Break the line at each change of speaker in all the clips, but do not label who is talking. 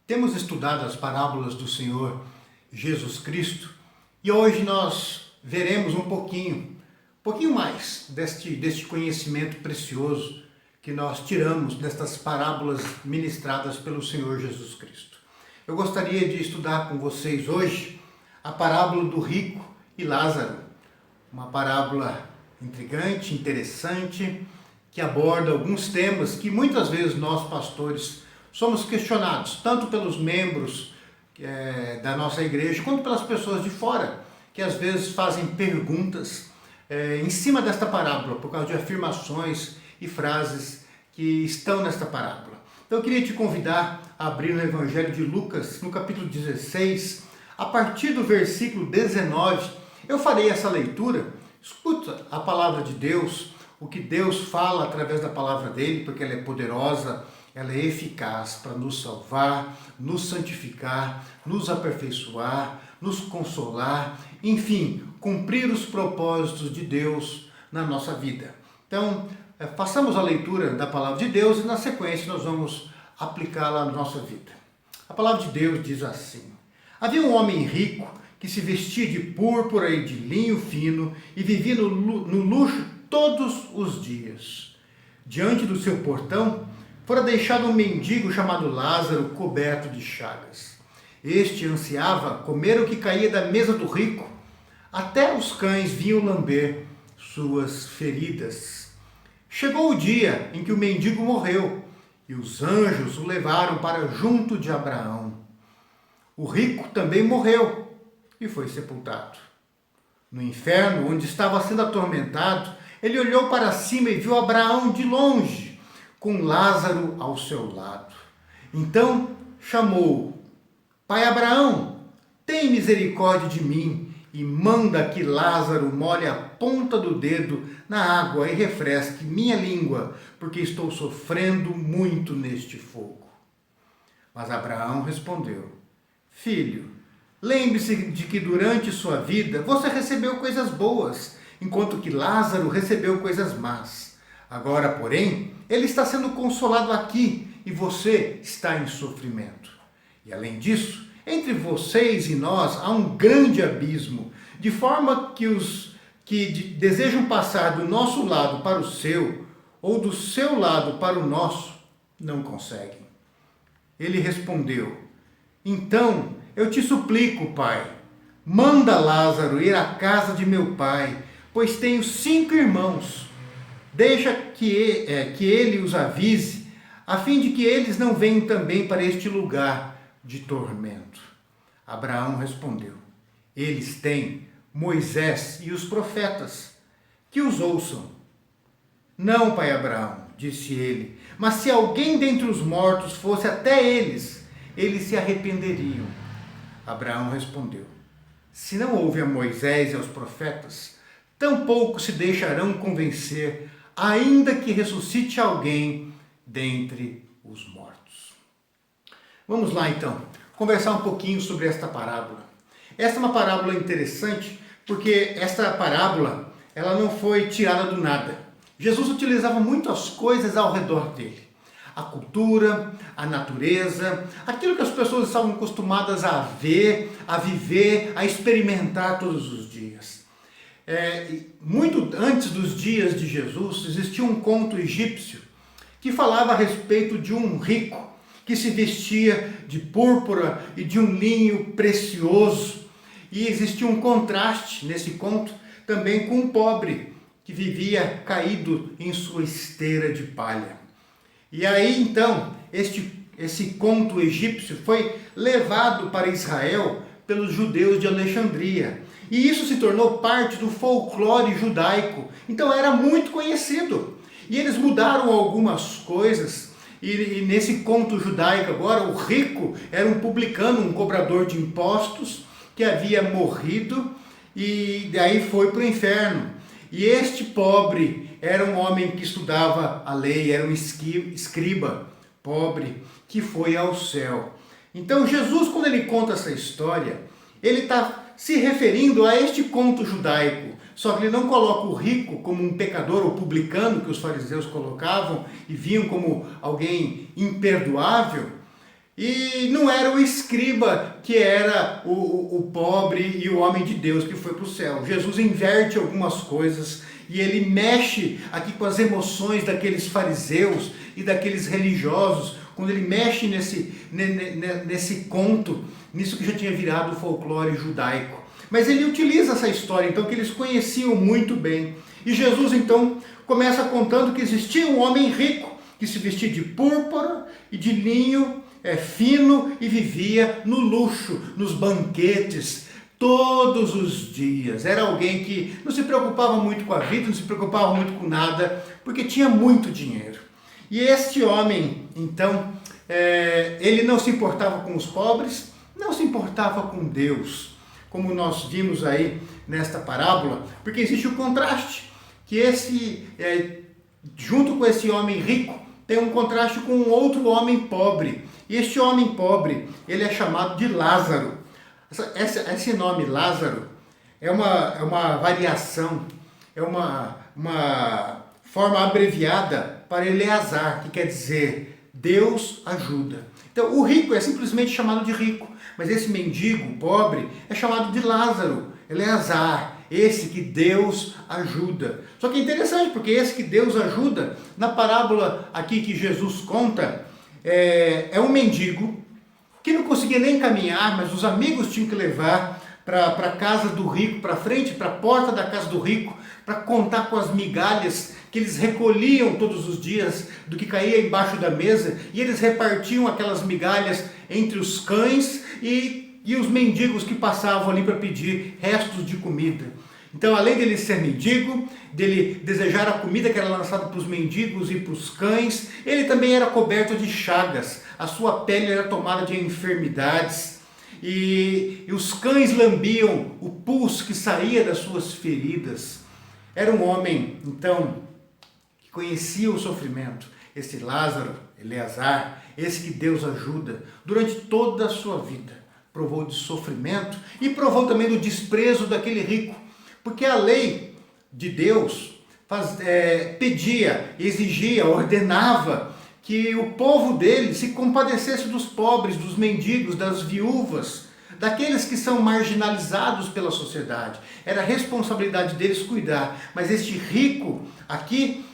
Temos estudado as parábolas do Senhor Jesus Cristo e hoje nós veremos um pouquinho mais deste conhecimento precioso que nós tiramos destas parábolas ministradas pelo Senhor Jesus Cristo. Eu gostaria de estudar com vocês hoje a parábola do rico e Lázaro, uma parábola intrigante, interessante, que aborda alguns temas que muitas vezes nós pastores somos questionados, tanto pelos membros da nossa igreja, quanto pelas pessoas de fora, que às vezes fazem perguntas em cima desta parábola, por causa de afirmações e frases que estão nesta parábola. Então eu queria te convidar a abrir no Evangelho de Lucas, no capítulo 16, a partir do versículo 19, eu farei essa leitura. Escuta a palavra de Deus, o que Deus fala através da palavra dele, porque ela é poderosa, ela é eficaz para nos salvar, nos santificar, nos aperfeiçoar, nos consolar, enfim, cumprir os propósitos de Deus na nossa vida. Então, façamos a leitura da palavra de Deus e na sequência nós vamos aplicá-la na nossa vida. A palavra de Deus diz assim: havia um homem rico que se vestia de púrpura e de linho fino e vivia no luxo todos os dias. Diante do seu portão fora deixado um mendigo chamado Lázaro, coberto de chagas. Este ansiava comer o que caía da mesa do rico, até os cães vinham lamber suas feridas. Chegou o dia em que o mendigo morreu, e os anjos o levaram para junto de Abraão. O rico também morreu e foi sepultado. No inferno, onde estava sendo atormentado, ele olhou para cima e viu Abraão de longe, com Lázaro ao seu lado. Então chamou: Pai Abraão, tem misericórdia de mim e manda que Lázaro molhe a ponta do dedo na água e refresque minha língua, porque estou sofrendo muito neste fogo. Mas Abraão respondeu: Filho, lembre-se de que durante sua vida você recebeu coisas boas, enquanto que Lázaro recebeu coisas más. Agora, porém, ele está sendo consolado aqui e você está em sofrimento. E além disso, entre vocês e nós há um grande abismo, de forma que os que desejam passar do nosso lado para o seu, ou do seu lado para o nosso, não conseguem. Ele respondeu: Então, eu te suplico, pai, manda Lázaro ir à casa de meu pai, pois tenho 5 irmãos. Deixa que ele os avise, a fim de que eles não venham também para este lugar de tormento. Abraão respondeu: Eles têm Moisés e os profetas, que os ouçam. Não, pai Abraão, disse ele, mas se alguém dentre os mortos fosse até eles se arrependeriam. Abraão respondeu: Se não houve a Moisés e aos profetas, tampouco se deixarão convencer, ainda que ressuscite alguém dentre os mortos. Vamos lá então, conversar um pouquinho sobre esta parábola. Esta é uma parábola interessante, porque esta parábola ela não foi tirada do nada. Jesus utilizava muito as coisas ao redor dele. A cultura, a natureza, aquilo que as pessoas estavam acostumadas a ver, a viver, a experimentar todos os dias. Muito antes dos dias de Jesus, existia um conto egípcio que falava a respeito de um rico que se vestia de púrpura e de um linho precioso. E existia um contraste nesse conto também com um pobre que vivia caído em sua esteira de palha. E aí então, esse conto egípcio foi levado para Israel pelos judeus de Alexandria. E isso se tornou parte do folclore judaico. Então era muito conhecido. E eles mudaram algumas coisas. E nesse conto judaico agora, o rico era um publicano, um cobrador de impostos, que havia morrido e daí foi para o inferno. E este pobre era um homem que estudava a lei, era um escriba pobre que foi ao céu. Então Jesus, quando ele conta essa história, ele está se referindo a este conto judaico, só que ele não coloca o rico como um pecador ou publicano que os fariseus colocavam e viam como alguém imperdoável. E não era o escriba que era o pobre e o homem de Deus que foi para o céu. Jesus inverte algumas coisas e ele mexe aqui com as emoções daqueles fariseus e daqueles religiosos, quando ele mexe nesse conto, nisso que já tinha virado o folclore judaico. Mas ele utiliza essa história, então, que eles conheciam muito bem. E Jesus, então, começa contando que existia um homem rico que se vestia de púrpura e de linho fino e vivia no luxo, nos banquetes, todos os dias. Era alguém que não se preocupava muito com a vida, não se preocupava muito com nada, porque tinha muito dinheiro. E este homem, então, ele não se importava com os pobres, não se importava com Deus, como nós vimos aí nesta parábola, porque existe o contraste, que junto com esse homem rico, tem um contraste com um outro homem pobre. E este homem pobre, ele é chamado de Lázaro. Esse nome Lázaro é uma variação, é uma forma abreviada para Eleazar, que quer dizer Deus ajuda. Então o rico é simplesmente chamado de rico, mas esse mendigo pobre é chamado de Lázaro, Eleazar, esse que Deus ajuda. Só que é interessante, porque esse que Deus ajuda, na parábola aqui que Jesus conta, é um mendigo que não conseguia nem caminhar, mas os amigos tinham que levar para a casa do rico, para frente, para a porta da casa do rico, para contar com as migalhas que eles recolhiam todos os dias do que caía embaixo da mesa, e eles repartiam aquelas migalhas entre os cães e os mendigos que passavam ali para pedir restos de comida. Então, além dele ser mendigo, dele desejar a comida que era lançada para os mendigos e para os cães, ele também era coberto de chagas, a sua pele era tomada de enfermidades, e os cães lambiam o pus que saía das suas feridas. Era um homem, então, que conhecia o sofrimento. Esse Lázaro, Eleazar, esse que Deus ajuda, durante toda a sua vida, provou de sofrimento e provou também do desprezo daquele rico, porque a lei de Deus pedia, exigia, ordenava que o povo dele se compadecesse dos pobres, dos mendigos, das viúvas, daqueles que são marginalizados pela sociedade. Era responsabilidade deles cuidar, mas este rico aqui,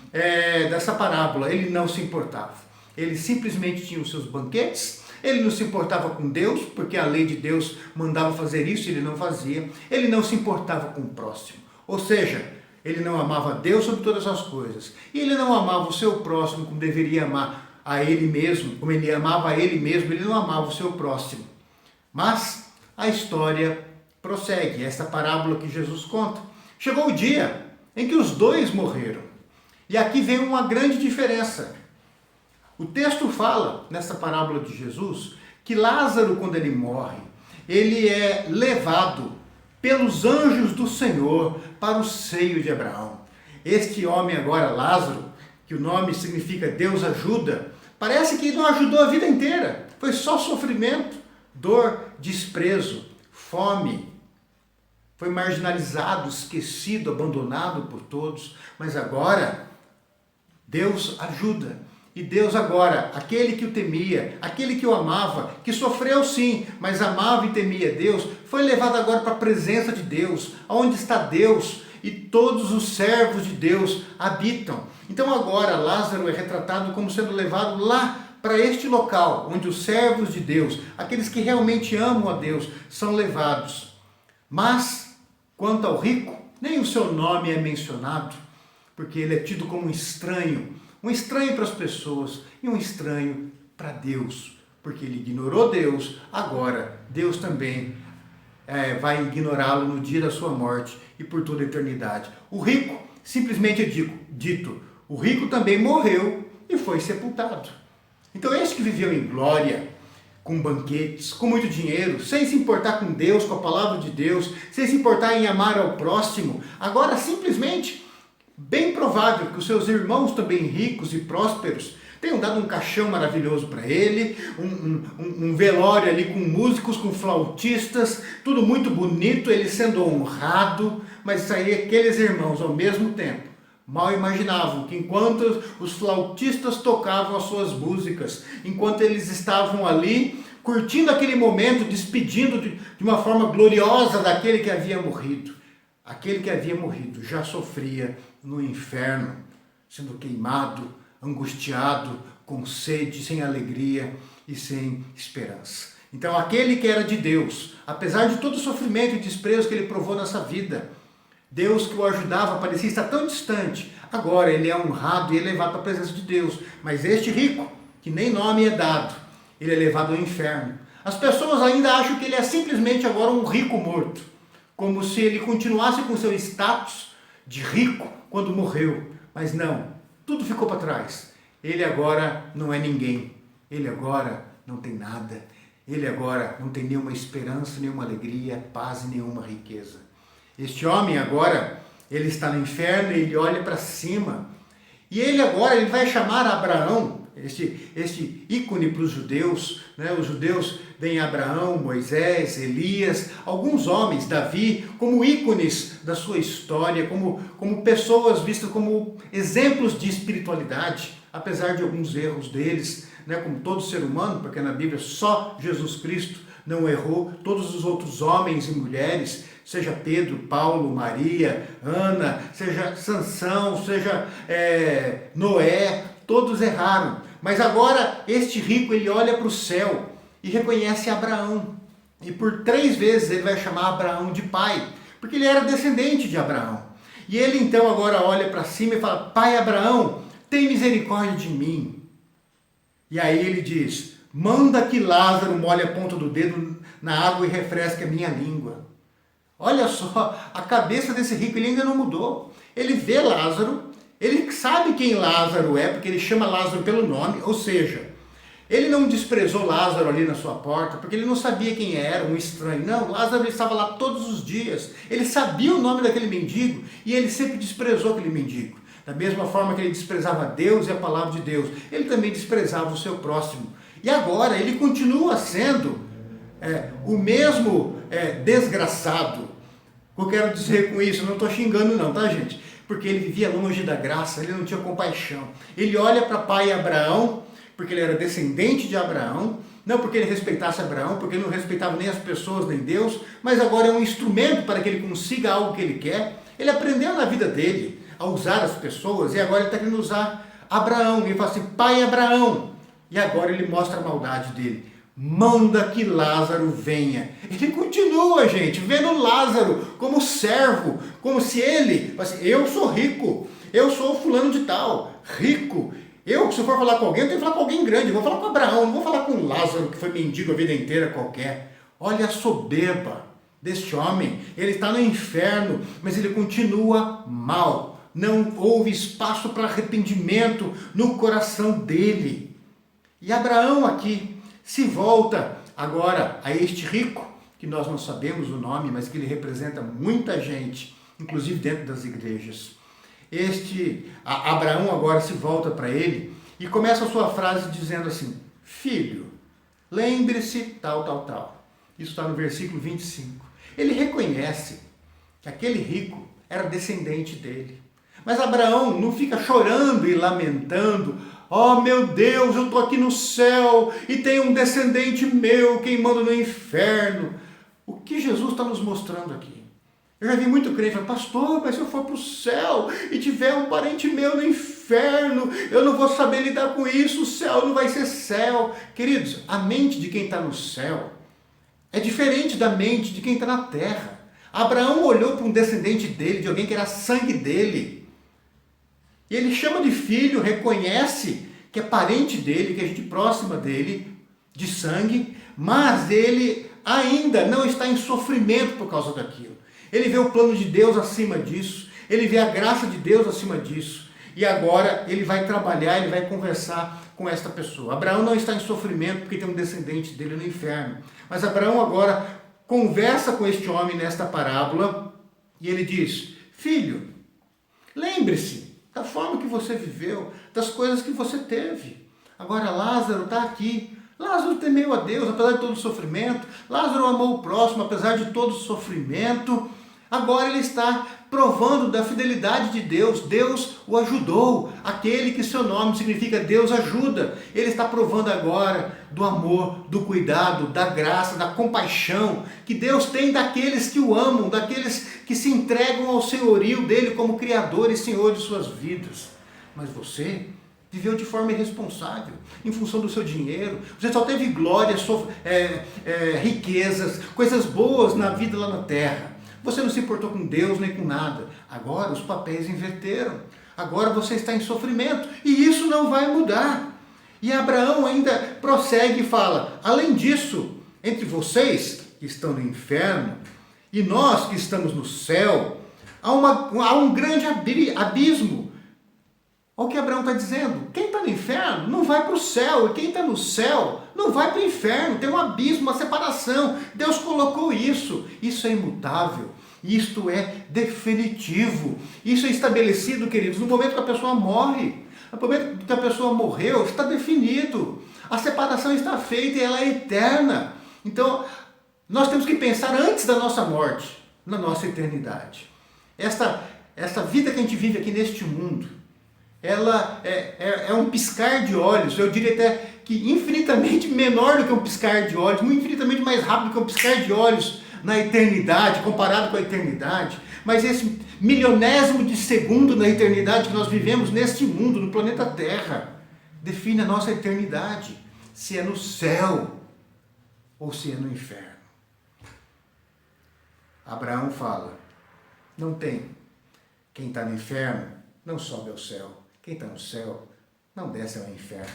dessa parábola, ele não se importava. Ele simplesmente tinha os seus banquetes, ele não se importava com Deus, porque a lei de Deus mandava fazer isso e ele não fazia. Ele não se importava com o próximo. Ou seja, ele não amava Deus sobre todas as coisas. E ele não amava o seu próximo como deveria amar a ele mesmo, como ele amava a ele mesmo, ele não amava o seu próximo. Mas a história prossegue, esta parábola que Jesus conta. Chegou o dia em que os dois morreram. E aqui vem uma grande diferença. O texto fala, nessa parábola de Jesus, que Lázaro, quando ele morre, ele é levado pelos anjos do Senhor para o seio de Abraão. Este homem agora, Lázaro, que o nome significa Deus ajuda, parece que não ajudou a vida inteira. Foi só sofrimento, dor, desprezo, fome. Foi marginalizado, esquecido, abandonado por todos. Mas agora, Deus ajuda. E Deus agora, aquele que o temia, aquele que o amava, que sofreu sim, mas amava e temia Deus, foi levado agora para a presença de Deus, onde está Deus e todos os servos de Deus habitam. Então agora Lázaro é retratado como sendo levado lá para este local, onde os servos de Deus, aqueles que realmente amam a Deus, são levados. Mas, quanto ao rico, nem o seu nome é mencionado, porque ele é tido como um estranho para as pessoas e um estranho para Deus, porque ele ignorou Deus. Agora Deus também vai ignorá-lo no dia da sua morte e por toda a eternidade. O rico, simplesmente é dito, o rico também morreu e foi sepultado. Então esse que viveu em glória, com banquetes, com muito dinheiro, sem se importar com Deus, com a palavra de Deus, sem se importar em amar ao próximo, agora simplesmente, bem provável que os seus irmãos também ricos e prósperos tenham dado um caixão maravilhoso para ele, um velório ali com músicos, com flautistas, tudo muito bonito, ele sendo honrado, mas isso aí, aqueles irmãos ao mesmo tempo Mal imaginavam que enquanto os flautistas tocavam as suas músicas, enquanto eles estavam ali curtindo aquele momento, despedindo de uma forma gloriosa daquele que havia morrido, aquele que havia morrido já sofria no inferno, sendo queimado, angustiado, com sede, sem alegria e sem esperança. Então aquele que era de Deus, apesar de todo o sofrimento e desprezo que ele provou nessa vida, Deus que o ajudava parecia estar tão distante. Agora ele é honrado e elevado para a presença de Deus. Mas este rico, que nem nome é dado, ele é levado ao inferno. As pessoas ainda acham que ele é simplesmente agora um rico morto. Como se ele continuasse com seu status de rico quando morreu. Mas não, tudo ficou para trás. Ele agora não é ninguém. Ele agora não tem nada. Ele agora não tem nenhuma esperança, nenhuma alegria, paz e nenhuma riqueza. Este homem agora, ele está no inferno e ele olha para cima. E ele agora ele vai chamar Abraão, este ícone para os judeus, né? Os judeus veem Abraão, Moisés, Elias, alguns homens, Davi, como ícones da sua história, como pessoas vistas como exemplos de espiritualidade, apesar de alguns erros deles, né? Como todo ser humano, porque na Bíblia só Jesus Cristo não errou, todos os outros homens e mulheres, seja Pedro, Paulo, Maria, Ana, seja Sansão, seja Noé, todos erraram. Mas agora este rico ele olha para o céu e reconhece Abraão. E por 3 vezes ele vai chamar Abraão de pai, porque ele era descendente de Abraão. E ele então agora olha para cima e fala: Pai Abraão, tem misericórdia de mim. E aí ele diz: manda que Lázaro molhe a ponta do dedo na água e refresque a minha língua. Olha só, a cabeça desse rico ele ainda não mudou. Ele vê Lázaro, ele sabe quem Lázaro é, porque ele chama Lázaro pelo nome, ou seja, ele não desprezou Lázaro ali na sua porta, porque ele não sabia quem era, um estranho. Não, Lázaro estava lá todos os dias. Ele sabia o nome daquele mendigo e ele sempre desprezou aquele mendigo. Da mesma forma que ele desprezava Deus e a palavra de Deus, ele também desprezava o seu próximo. E agora ele continua sendo o mesmo desgraçado. O que eu quero dizer com isso? Eu não estou xingando não, tá, gente? Porque ele vivia longe da graça, ele não tinha compaixão. Ele olha para pai Abraão, porque ele era descendente de Abraão, não porque ele respeitasse Abraão, porque ele não respeitava nem as pessoas, nem Deus, mas agora é um instrumento para que ele consiga algo que ele quer. Ele aprendeu na vida dele a usar as pessoas e agora ele está querendo usar Abraão. Ele fala assim: pai Abraão. E agora ele mostra a maldade dele. Manda que Lázaro venha. Ele continua, gente, vendo Lázaro como servo, como se ele, assim, eu sou rico, eu sou fulano de tal, rico. Eu, se eu for falar com alguém, eu tenho que falar com alguém grande. Eu vou falar com Abraão, não vou falar com Lázaro, que foi mendigo a vida inteira qualquer. Olha a soberba deste homem. Ele está no inferno, mas ele continua mal. Não houve espaço para arrependimento no coração dele. E Abraão aqui se volta agora a este rico, que nós não sabemos o nome, mas que ele representa muita gente, inclusive dentro das igrejas. Abraão agora se volta para ele e começa a sua frase dizendo assim: filho, lembre-se tal, tal, tal. Isso está no versículo 25. Ele reconhece que aquele rico era descendente dele. Mas Abraão não fica chorando e lamentando: oh meu Deus, eu estou aqui no céu e tem um descendente meu queimando no inferno. O que Jesus está nos mostrando aqui? Eu já vi muito crente falar: pastor, mas se eu for para o céu e tiver um parente meu no inferno, eu não vou saber lidar com isso, o céu não vai ser céu. Queridos, a mente de quem está no céu é diferente da mente de quem está na terra. Abraão olhou para um descendente dele, de alguém que era sangue dele. E ele chama de filho, reconhece que é parente dele, que é gente próxima dele, de sangue, mas ele ainda não está em sofrimento por causa daquilo. Ele vê o plano de Deus acima disso, ele vê a graça de Deus acima disso. E agora ele vai trabalhar, ele vai conversar com esta pessoa. Abraão não está em sofrimento porque tem um descendente dele no inferno. Mas Abraão agora conversa com este homem nesta parábola e ele diz: filho, lembre-se da forma que você viveu, das coisas que você teve. Agora Lázaro está aqui. Lázaro temeu a Deus, apesar de todo o sofrimento. Lázaro amou o próximo, apesar de todo o sofrimento. Agora ele está provando da fidelidade de Deus. Deus o ajudou, aquele que seu nome significa Deus ajuda. Ele está provando agora do amor, do cuidado, da graça, da compaixão que Deus tem daqueles que o amam, daqueles que se entregam ao senhorio dele como Criador e Senhor de suas vidas. Mas você viveu de forma irresponsável, em função do seu dinheiro. Você só teve glória, riquezas, coisas boas na vida lá na terra. Você não se importou com Deus nem com nada. Agora os papéis inverteram. Agora você está em sofrimento. E isso não vai mudar. E Abraão ainda prossegue e fala: além disso, entre vocês que estão no inferno e nós que estamos no céu, há um grande abismo. Olha o que Abraão está dizendo. Quem está no inferno não vai para o céu. E quem está no céu não vai para o inferno. Tem um abismo, uma separação. Deus colocou isso. Isso é imutável. Isto é definitivo. Isso é estabelecido, queridos, no momento que a pessoa morre. No momento que a pessoa morreu, está definido. A separação está feita e ela é eterna. Então, nós temos que pensar antes da nossa morte, na nossa eternidade. Essa vida que a gente vive aqui neste mundo, ela é um piscar de olhos, eu diria até que infinitamente menor do que um piscar de olhos, infinitamente mais rápido do que um piscar de olhos na eternidade, comparado com a eternidade. Mas esse milionésimo de segundo na eternidade que nós vivemos neste mundo, no planeta Terra, define a nossa eternidade, se é no céu ou se é no inferno. Abraão fala: não tem. Quem está no inferno não sobe ao céu. Quem está no céu não desce ao inferno.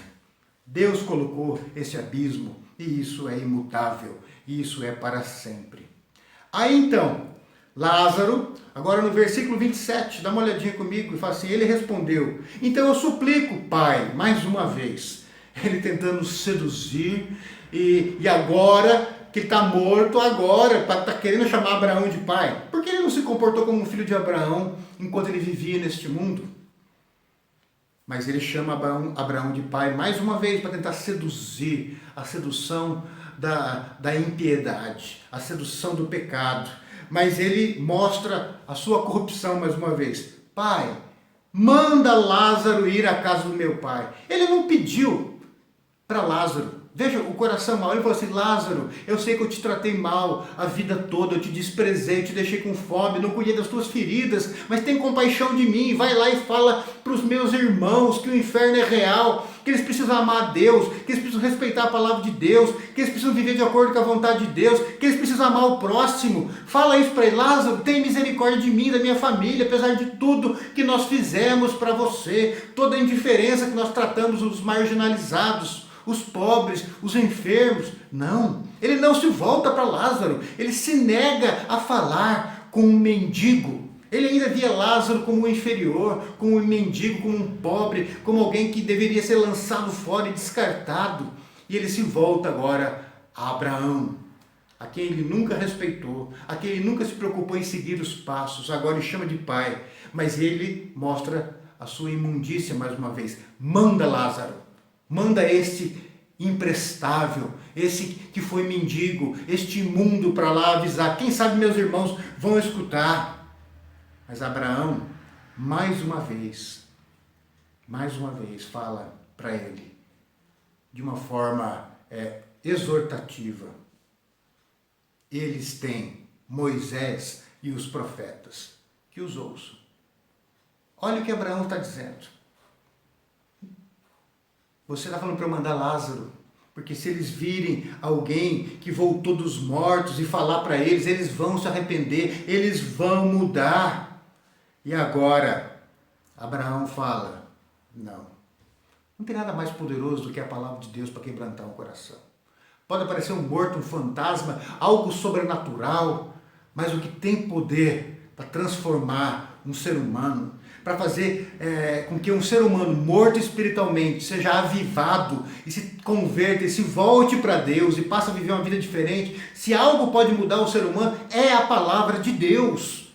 Deus colocou esse abismo e isso é imutável. E isso é para sempre. Aí então, Lázaro, agora no versículo 27, dá uma olhadinha comigo e fala assim: ele respondeu: então eu suplico, Pai, mais uma vez. Ele tentando seduzir e agora que ele está morto, agora está querendo chamar Abraão de pai. Por que ele não se comportou como um filho de Abraão enquanto ele vivia neste mundo? Mas ele chama Abraão de pai mais uma vez para tentar seduzir, a sedução da impiedade, a sedução do pecado. Mas ele mostra a sua corrupção mais uma vez. Pai, manda Lázaro ir à casa do meu pai. Ele não pediu para Lázaro. Veja o coração mal. Ele falou assim: Lázaro, eu sei que eu te tratei mal a vida toda, eu te desprezei, te deixei com fome, não cuidei das tuas feridas, mas tem compaixão de mim. Vai lá e fala para os meus irmãos que o inferno é real, que eles precisam amar a Deus, que eles precisam respeitar a palavra de Deus, que eles precisam viver de acordo com a vontade de Deus, que eles precisam amar o próximo. Fala isso para ele: Lázaro, tem misericórdia de mim, da minha família, apesar de tudo que nós fizemos para você, toda a indiferença que nós tratamos os marginalizados, os pobres, os enfermos. Não, ele não se volta para Lázaro, ele se nega a falar com um mendigo. Ele ainda via Lázaro como um inferior, como um mendigo, como um pobre, como alguém que deveria ser lançado fora e descartado. E ele se volta agora a Abraão, a quem ele nunca respeitou, a quem ele nunca se preocupou em seguir os passos. Agora ele chama de pai, mas ele mostra a sua imundícia mais uma vez. Manda Lázaro. Manda este imprestável, esse que foi mendigo, este imundo para lá avisar. Quem sabe meus irmãos vão escutar. Mas Abraão, mais uma vez, fala para ele, de uma forma exortativa. Eles têm Moisés e os profetas, que os ouçam. Olha o que Abraão está dizendo. Você está falando para eu mandar Lázaro, porque se eles virem alguém que voltou dos mortos e falar para eles, eles vão se arrepender, eles vão mudar. E agora, Abraão fala: não tem nada mais poderoso do que a palavra de Deus para quebrantar um coração. Pode aparecer um morto, um fantasma, algo sobrenatural, mas o que tem poder para transformar um ser humano, para fazer com que um ser humano morto espiritualmente seja avivado e se converta e se volte para Deus e passe a viver uma vida diferente, se algo pode mudar o ser humano, é a palavra de Deus.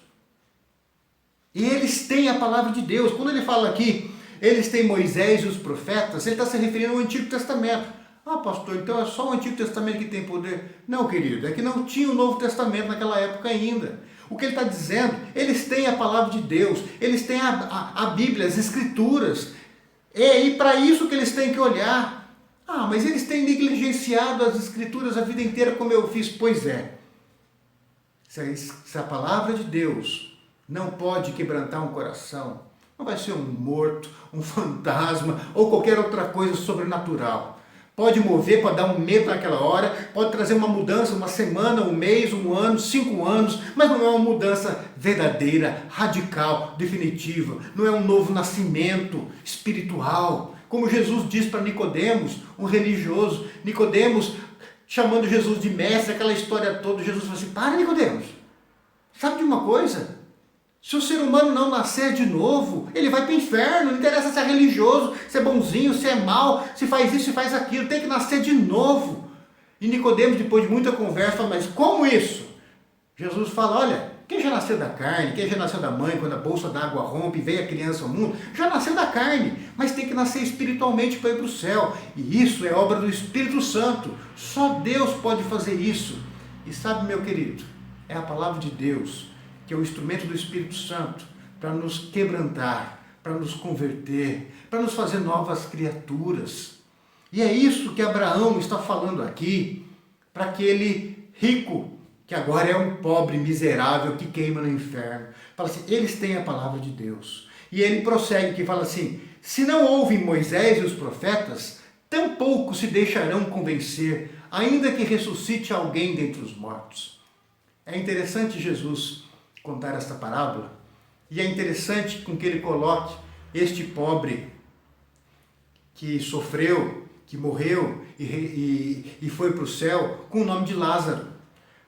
E eles têm a palavra de Deus. Quando ele fala aqui, eles têm Moisés e os profetas, ele está se referindo ao Antigo Testamento. Ah, pastor, então é só o Antigo Testamento que tem poder? Não, querido, é que não tinha o Novo Testamento naquela época ainda. O que ele está dizendo? Eles têm a palavra de Deus, eles têm a Bíblia, as Escrituras. É para isso que eles têm que olhar. Ah, mas eles têm negligenciado as Escrituras a vida inteira como eu fiz. Pois é. Se a palavra de Deus não pode quebrantar um coração, não vai ser um morto, um fantasma ou qualquer outra coisa sobrenatural. Pode mover, pode dar um medo naquela hora, pode trazer uma mudança, uma semana, um mês, um ano, 5 anos, mas não é uma mudança verdadeira, radical, definitiva. Não é um novo nascimento espiritual. Como Jesus disse para Nicodemos, um religioso. Nicodemos, chamando Jesus de mestre, aquela história toda, Jesus falou assim: para, Nicodemos, sabe de uma coisa? Se o ser humano não nascer de novo, ele vai para o inferno. Não interessa se é religioso, se é bonzinho, se é mau, se faz isso, se faz aquilo. Tem que nascer de novo. E Nicodemos, depois de muita conversa, fala: mas como isso? Jesus fala: olha, quem já nasceu da carne, quem já nasceu da mãe, quando a bolsa d'água rompe e veio a criança ao mundo, já nasceu da carne, mas tem que nascer espiritualmente para ir para o céu. E isso é obra do Espírito Santo. Só Deus pode fazer isso. E sabe, meu querido, é a palavra de Deus, que é o instrumento do Espírito Santo para nos quebrantar, para nos converter, para nos fazer novas criaturas. E é isso que Abraão está falando aqui, para aquele rico, que agora é um pobre miserável que queima no inferno. Fala assim: eles têm a palavra de Deus. E ele prossegue que fala assim: se não ouvem Moisés e os profetas, tampouco se deixarão convencer, ainda que ressuscite alguém dentre os mortos. É interessante Jesus contar esta parábola, e é interessante com que ele coloque este pobre que sofreu, que morreu e foi para o céu com o nome de Lázaro,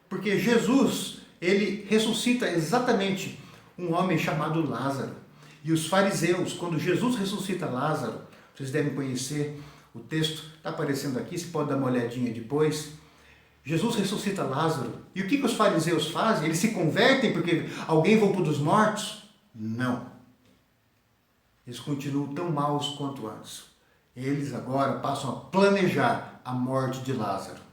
porque Jesus, ele ressuscita exatamente um homem chamado Lázaro. E os fariseus, quando Jesus ressuscita Lázaro, vocês devem conhecer, o texto está aparecendo aqui, você pode dar uma olhadinha depois. Jesus ressuscita Lázaro. E o que os fariseus fazem? Eles se convertem porque alguém voltou dos mortos? Não. Eles continuam tão maus quanto antes. Eles agora passam a planejar a morte de Lázaro.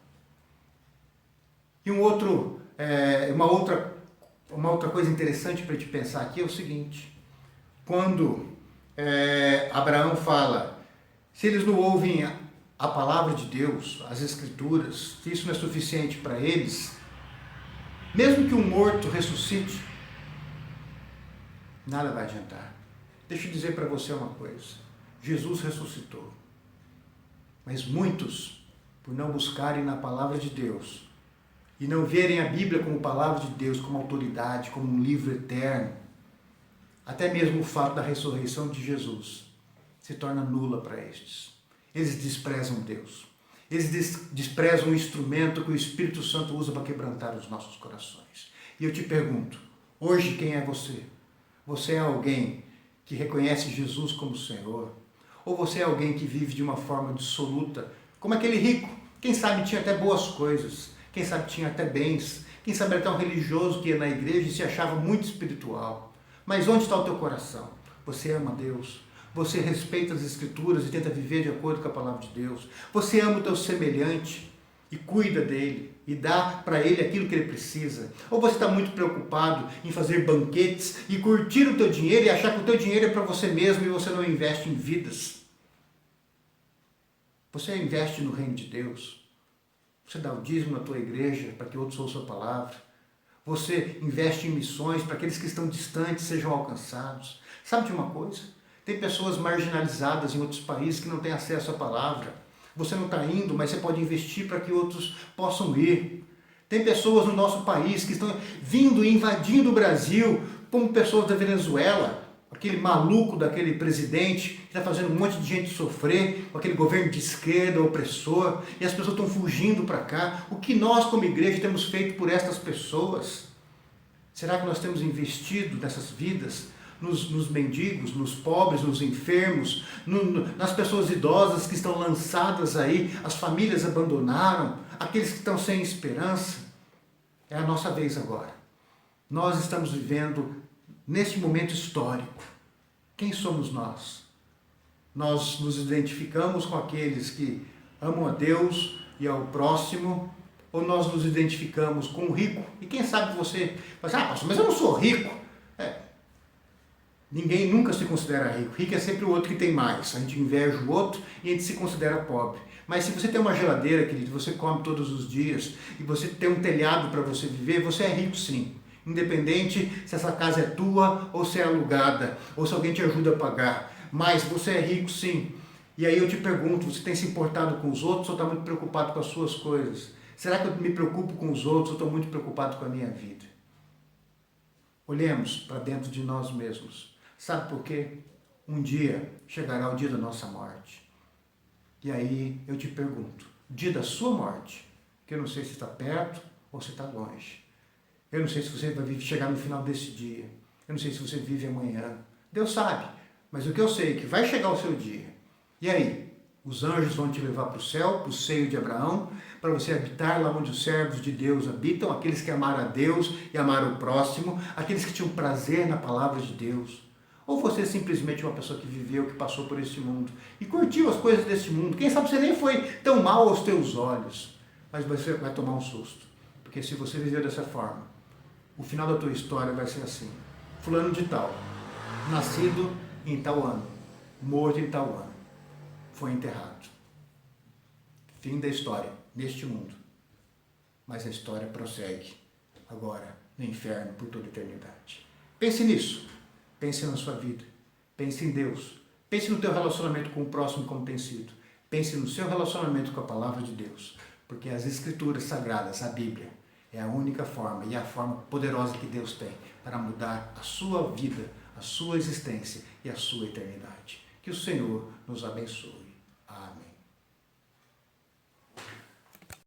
E uma outra coisa interessante para te pensar aqui é o seguinte: quando Abraão fala, se eles não ouvem a palavra de Deus, as Escrituras, se isso não é suficiente para eles, mesmo que um morto ressuscite, nada vai adiantar. Deixa eu dizer para você uma coisa: Jesus ressuscitou, mas muitos, por não buscarem na palavra de Deus e não verem a Bíblia como palavra de Deus, como autoridade, como um livro eterno, até mesmo o fato da ressurreição de Jesus se torna nula para estes. Eles desprezam Deus. Eles desprezam o instrumento que o Espírito Santo usa para quebrantar os nossos corações. E eu te pergunto, hoje quem é você? Você é alguém que reconhece Jesus como Senhor? Ou você é alguém que vive de uma forma dissoluta, como aquele rico? Quem sabe tinha até boas coisas, quem sabe tinha até bens, quem sabe era até um religioso que ia na igreja e se achava muito espiritual. Mas onde está o teu coração? Você ama Deus? Você respeita as Escrituras e tenta viver de acordo com a palavra de Deus? Você ama o teu semelhante e cuida dele e dá para ele aquilo que ele precisa? Ou você está muito preocupado em fazer banquetes e curtir o teu dinheiro e achar que o teu dinheiro é para você mesmo e você não investe em vidas? Você investe no reino de Deus? Você dá o dízimo na tua igreja para que outros ouçam a palavra? Você investe em missões para aqueles que estão distantes sejam alcançados? Sabe de uma coisa? Tem pessoas marginalizadas em outros países que não têm acesso à palavra. Você não está indo, mas você pode investir para que outros possam ir. Tem pessoas no nosso país que estão vindo e invadindo o Brasil, como pessoas da Venezuela, aquele maluco daquele presidente que está fazendo um monte de gente sofrer, com aquele governo de esquerda opressor, e as pessoas estão fugindo para cá. O que nós, como igreja, temos feito por estas pessoas? Será que nós temos investido nessas vidas? Nos mendigos, nos pobres, nos enfermos, nas pessoas idosas que estão lançadas aí, as famílias abandonaram, aqueles que estão sem esperança? É a nossa vez agora. Nós estamos vivendo neste momento histórico. Quem somos nós? Nós nos identificamos com aqueles que amam a Deus e ao próximo, Ou nós nos identificamos com o rico? E quem sabe você fala assim, pastor, mas eu não sou rico. Ninguém nunca se considera rico. Rico é sempre o outro que tem mais. A gente inveja o outro e a gente se considera pobre. Mas se você tem uma geladeira, querido, você come todos os dias e você tem um telhado para você viver, você é rico sim. Independente se essa casa é tua ou se é alugada, ou se alguém te ajuda a pagar. Mas você é rico sim. E aí eu te pergunto, você tem se importado com os outros ou está muito preocupado com as suas coisas? Será que eu me preocupo com os outros ou estou muito preocupado com a minha vida? Olhemos para dentro de nós mesmos. Sabe por quê? Um dia chegará o dia da nossa morte. E aí eu te pergunto, o dia da sua morte, que eu não sei se está perto ou se está longe. Eu não sei se você vai chegar no final desse dia. Eu não sei se você vive amanhã. Deus sabe. Mas o que eu sei é que vai chegar o seu dia. E aí? Os anjos vão te levar para o céu, para o seio de Abraão, para você habitar lá onde os servos de Deus habitam, aqueles que amaram a Deus e amaram o próximo, aqueles que tinham prazer na palavra de Deus. Ou você é simplesmente uma pessoa que viveu, que passou por este mundo e curtiu as coisas deste mundo. Quem sabe você nem foi tão mal aos teus olhos, mas você vai tomar um susto. Porque se você viveu dessa forma, o final da tua história vai ser assim. Fulano de tal, nascido em tal ano, morto em tal ano, foi enterrado. Fim da história, neste mundo. Mas a história prossegue, agora, no inferno, por toda a eternidade. Pense nisso. Pense na sua vida. Pense em Deus. Pense no teu relacionamento com o próximo como tem sido. Pense no seu relacionamento com a palavra de Deus. Porque as Escrituras Sagradas, a Bíblia, é a única forma e a forma poderosa que Deus tem para mudar a sua vida, a sua existência e a sua eternidade. Que o Senhor nos abençoe. Amém.